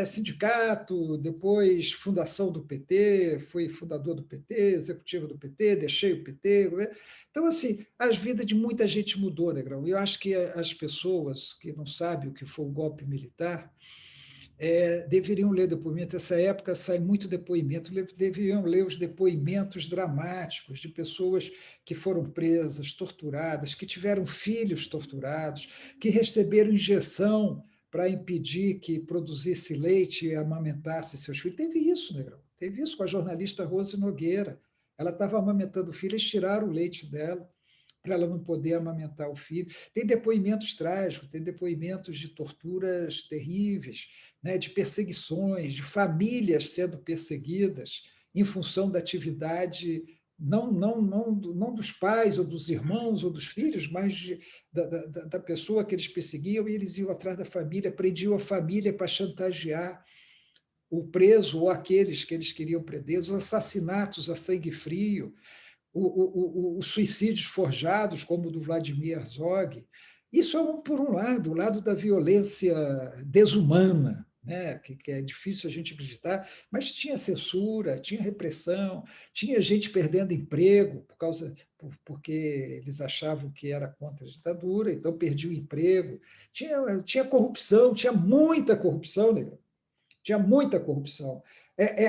sindicato, depois fundação do PT, fui fundador do PT, executivo do PT, deixei o PT. Então, assim, as vidas de muita gente mudou, Negrão. E eu acho que as pessoas que não sabem o que foi o golpe militar deveriam ler depoimento. Nessa época sai muito depoimento, deveriam ler os depoimentos dramáticos de pessoas que foram presas, torturadas, que tiveram filhos torturados, que receberam injeção para impedir que produzisse leite e amamentasse seus filhos. Teve isso, Negrão. Teve isso com a jornalista Rose Nogueira. Ela estava amamentando o filho, eles tiraram o leite dela para ela não poder amamentar o filho. Tem depoimentos trágicos, tem depoimentos de torturas terríveis, né, de perseguições, de famílias sendo perseguidas em função da atividade não dos pais ou dos irmãos ou dos filhos, mas da pessoa que eles perseguiam, e eles iam atrás da família, prendiam a família para chantagear o preso ou aqueles que eles queriam prender, os assassinatos a sangue frio, os suicídios forjados, como o do Vladimir Herzog. Isso é por um lado, o lado da violência desumana, né? que é difícil a gente acreditar, mas tinha censura, tinha repressão, tinha gente perdendo emprego porque eles achavam que era contra a ditadura, então perdia o emprego. Tinha corrupção, tinha muita corrupção, negro. Tinha muita corrupção.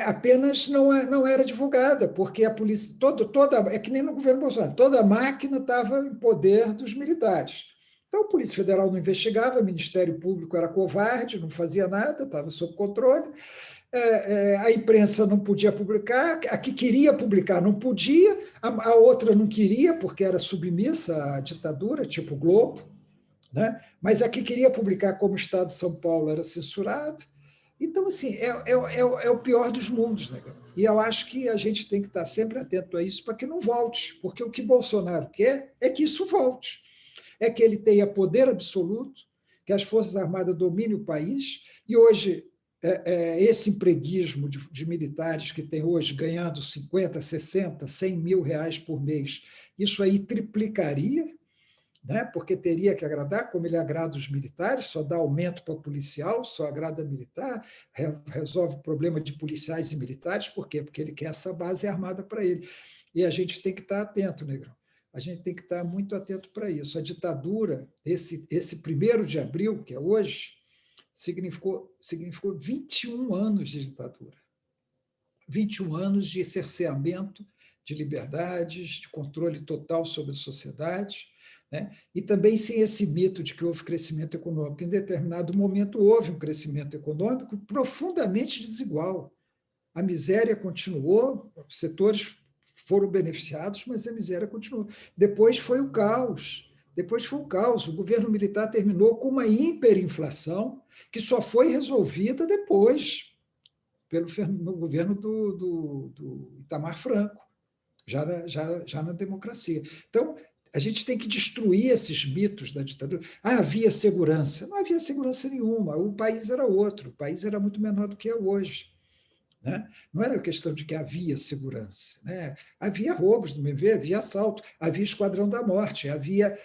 Apenas não era divulgada, porque a polícia, é que nem no governo Bolsonaro, toda a máquina estava em poder dos militares. Então, a Polícia Federal não investigava, o Ministério Público era covarde, não fazia nada, estava sob controle. A imprensa não podia publicar, a que queria publicar não podia, a outra não queria, porque era submissa à ditadura, tipo Globo, né? Mas a que queria publicar como Estado de São Paulo era censurado. Então, assim, é o pior dos mundos, né? E eu acho que a gente tem que estar sempre atento a isso para que não volte, porque o que Bolsonaro quer é que isso volte, é que ele tenha poder absoluto, que as Forças Armadas dominem o país, e hoje esse empreguismo de militares que tem hoje ganhando 50, 60, 100 mil reais por mês, isso aí triplicaria, né? Porque teria que agradar, como ele agrada os militares, só dá aumento para policial, só agrada militar, resolve o problema de policiais e militares, por quê? Porque ele quer essa base armada para ele. E a gente tem que estar atento, Negrão. A gente tem que estar muito atento para isso. A ditadura, esse 1º de abril, que é hoje, significou 21 anos de ditadura. 21 anos de cerceamento de liberdades, de controle total sobre a sociedade, né? E também sem esse mito de que houve crescimento econômico. Em determinado momento houve um crescimento econômico profundamente desigual. A miséria continuou, os setores foram beneficiados, mas a miséria continuou. Depois foi o caos. O governo militar terminou com uma hiperinflação que só foi resolvida depois, no governo do Itamar Franco, já na democracia. Então, a gente tem que destruir esses mitos da ditadura. Havia segurança. Não havia segurança nenhuma. O país era outro. O país era muito menor do que é hoje. Né? Não era questão de que havia segurança. Né? Havia roubos no MV, havia assalto, havia esquadrão da morte, havia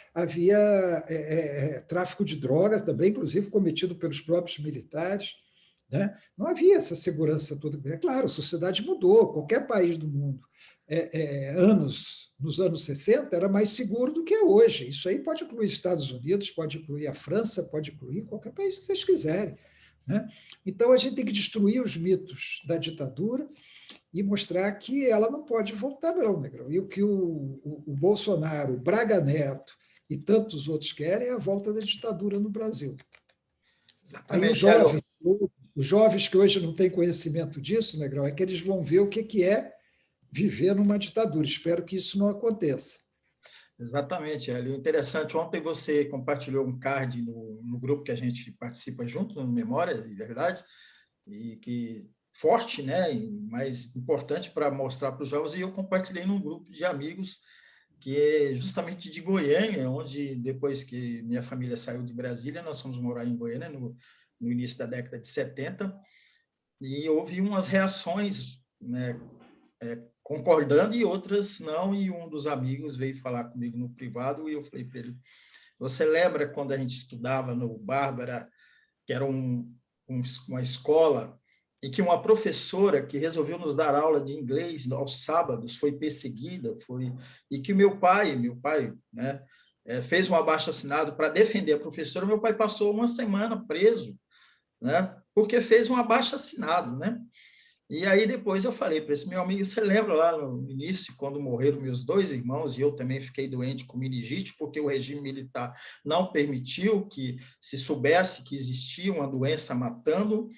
tráfico de drogas também, inclusive cometido pelos próprios militares. Né? Não havia essa segurança toda. É claro, a sociedade mudou, qualquer país do mundo. Nos anos 60 era mais seguro do que é hoje. Isso aí pode incluir Estados Unidos, pode incluir a França, pode incluir qualquer país que vocês quiserem. Né? Então, a gente tem que destruir os mitos da ditadura e mostrar que ela não pode voltar, não, Negrão. E o que o Bolsonaro, o Braga Neto e tantos outros querem é a volta da ditadura no Brasil. Aí os jovens que hoje não têm conhecimento disso, Negrão, é que eles vão ver o que é viver numa ditadura. Espero que isso não aconteça. Exatamente, Hélio. Interessante, ontem você compartilhou um card no grupo que a gente participa junto, no Memória e Verdade, e que forte, né, mais importante para mostrar para os jovens, e eu compartilhei num grupo de amigos que é justamente de Goiânia, onde depois que minha família saiu de Brasília, nós fomos morar em Goiânia no início da década de 70, e houve umas reações, né, concordando e outras não, e um dos amigos veio falar comigo no privado, e eu falei para ele: você lembra quando a gente estudava no Bárbara, que era uma escola, e que uma professora que resolveu nos dar aula de inglês aos sábados foi perseguida, e que meu pai, né, fez um abaixo-assinado para defender a professora. Meu pai passou uma semana preso, né, porque fez um abaixo-assinado, né? E aí depois eu falei para esse meu amigo: você lembra lá no início, quando morreram meus dois irmãos, e eu também fiquei doente com meningite, porque o regime militar não permitiu que se soubesse que existia uma doença matando,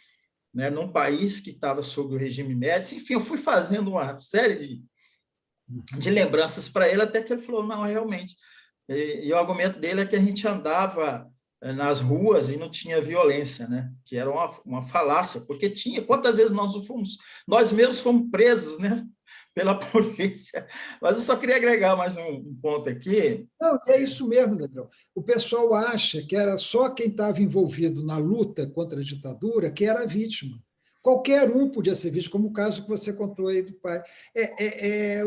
né, num país que estava sob o regime médico. Enfim, eu fui fazendo uma série de lembranças para ele, até que ele falou: não, realmente. E o argumento dele é que a gente andava nas ruas e não tinha violência, né? Que era uma falácia, porque tinha. Quantas vezes nós mesmos fomos presos, né, pela polícia? Mas eu só queria agregar mais um ponto aqui. Não, é isso mesmo, Negrão. O pessoal acha que era só quem estava envolvido na luta contra a ditadura que era vítima. Qualquer um podia ser vítima, como o caso que você contou aí do pai.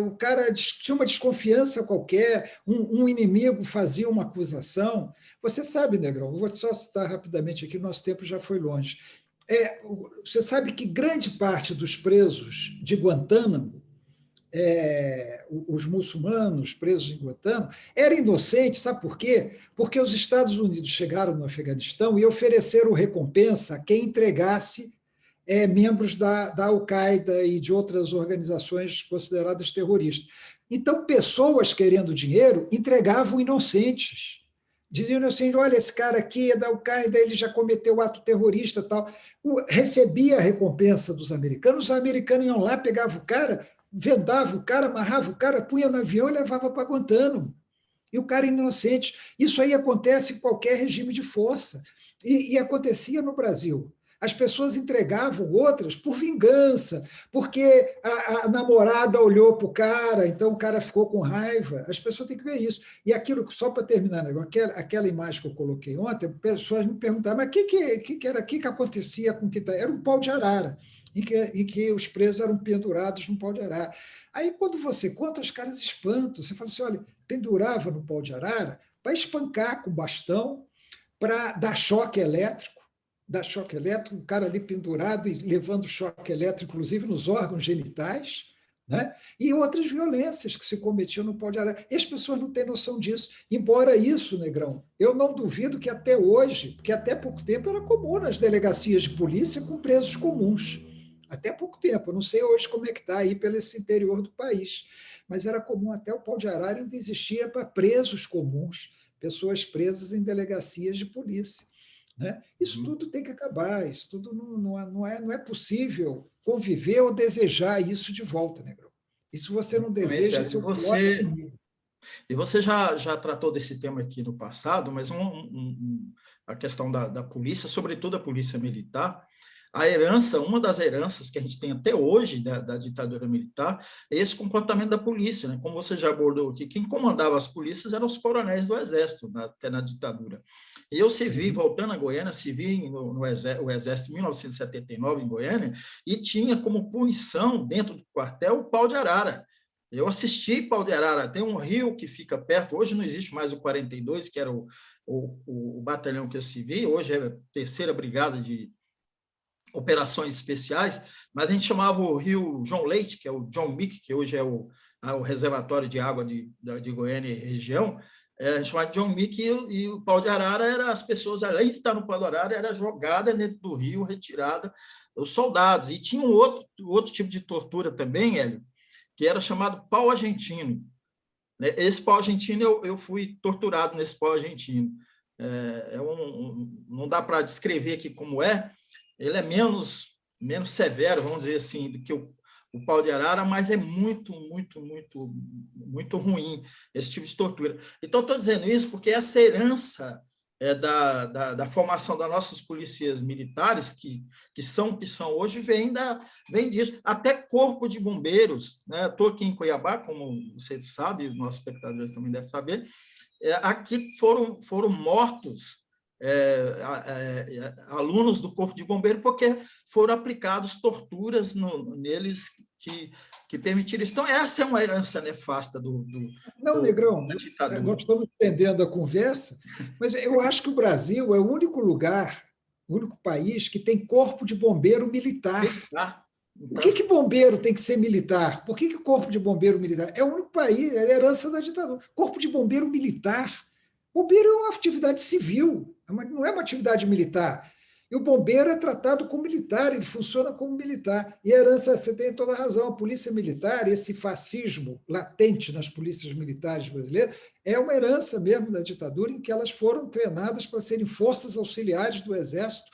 O cara tinha uma desconfiança qualquer, um inimigo fazia uma acusação. Você sabe, Negrão, vou só citar rapidamente aqui, nosso tempo já foi longe. Você sabe que grande parte dos presos de Guantánamo, os muçulmanos presos em Guantánamo, eram inocentes, sabe por quê? Porque os Estados Unidos chegaram no Afeganistão e ofereceram recompensa a quem entregasse membros da Al-Qaeda e de outras organizações consideradas terroristas. Então, pessoas querendo dinheiro entregavam inocentes. Diziam inocentes: olha, esse cara aqui é da Al-Qaeda, ele já cometeu ato terrorista, tal. Recebia a recompensa dos americanos, os americanos iam lá, pegavam o cara, vendava o cara, amarrava o cara, punha no avião e levava para Guantánamo. E o cara inocente. Isso aí acontece em qualquer regime de força. E acontecia no Brasil. As pessoas entregavam outras por vingança, porque a namorada olhou para o cara, então o cara ficou com raiva. As pessoas têm que ver isso. E aquilo, só para terminar, aquela imagem que eu coloquei ontem, as pessoas me perguntavam: mas o que acontecia com o que tá? Era um pau de arara, em que os presos eram pendurados num pau de arara. Aí, quando você conta, os caras espantam. Você fala assim: olha, pendurava no pau de arara para espancar com bastão, para dar choque elétrico, o cara ali pendurado e levando choque elétrico, inclusive nos órgãos genitais, né? E outras violências que se cometiam no pau de arara. E as pessoas não têm noção disso. Embora isso, Negrão, eu não duvido que até hoje, porque até pouco tempo era comum nas delegacias de polícia com presos comuns. Até pouco tempo, eu não sei hoje como é que está aí pelo esse interior do país, mas era comum, até o pau de arara ainda existia para presos comuns, pessoas presas em delegacias de polícia. Né? Isso tudo tem que acabar, isso tudo não é possível conviver ou desejar isso de volta, Negrão. E se você não deseja, E seu pior inimigo. você já tratou desse tema aqui no passado, mas a questão da polícia, sobretudo a polícia militar, a herança, uma das heranças que a gente tem até hoje da ditadura militar é esse comportamento da polícia, né? Como você já abordou aqui, quem comandava as polícias eram os coronéis do Exército, até na ditadura. E eu servi, voltando a Goiânia, servi no Exército em 1979 em Goiânia, e tinha como punição, dentro do quartel, o pau de arara. Eu assisti pau de arara, tem um rio que fica perto, hoje não existe mais o 42, que era o batalhão que eu servi, hoje é a 3ª Brigada de Operações Especiais, mas a gente chamava o rio João Leite, que é o John Mick, que hoje é o reservatório de água de Goiânia e região, a gente chamava de John Mick, e o pau de arara era as pessoas, além de estar no pau de arara, era jogada dentro do rio, retirada os soldados. E tinha um outro tipo de tortura também, Hélio, que era chamado pau argentino. Esse pau argentino, eu fui torturado nesse pau argentino. Não dá para descrever aqui como é, ele é menos severo, vamos dizer assim, do que o pau de arara, mas é muito, muito, muito, muito ruim esse tipo de tortura. Então, estou dizendo isso porque essa herança da formação das nossas polícias militares, que são hoje, vem disso. Até corpo de bombeiros, né? Estou aqui em Cuiabá, como você sabe, os nossos espectadores também devem saber, aqui foram mortos alunos do corpo de bombeiro porque foram aplicados torturas neles que permitiram isso. Então, essa é uma herança nefasta Não, Negrão, da ditadura. nós estamos entendendo a conversa, mas eu acho que o Brasil é o único lugar, o único país que tem corpo de bombeiro militar. Por que bombeiro tem que ser militar? Por que corpo de bombeiro militar? É o único país, é a herança da ditadura. Corpo de bombeiro militar. Bombeiro é uma atividade civil, não é uma atividade militar. E o bombeiro é tratado como militar, ele funciona como militar. E a herança, você tem toda a razão, a polícia militar, esse fascismo latente nas polícias militares brasileiras, é uma herança mesmo da ditadura, em que elas foram treinadas para serem forças auxiliares do Exército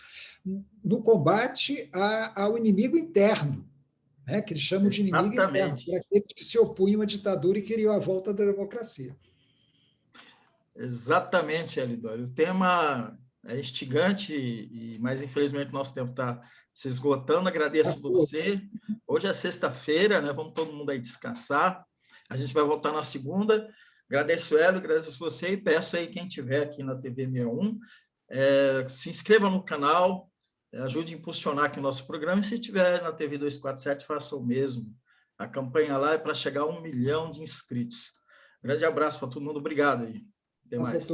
no combate ao inimigo interno, né, que eles chamam de inimigo interno, para aqueles que se opunham à ditadura e queriam a volta da democracia. Exatamente, Elidório. O tema é instigante, mas infelizmente nosso tempo está se esgotando. Agradeço você. Hoje é sexta-feira, né? Vamos todo mundo aí descansar. A gente vai voltar na segunda. Agradeço o Hélio, agradeço você e peço aí quem estiver aqui na TV 61, se inscreva no canal, ajude a impulsionar aqui o nosso programa, e se estiver na TV 247, faça o mesmo. A campanha lá é para chegar a 1 milhão de inscritos. Grande abraço para todo mundo, obrigado aí. Até mais.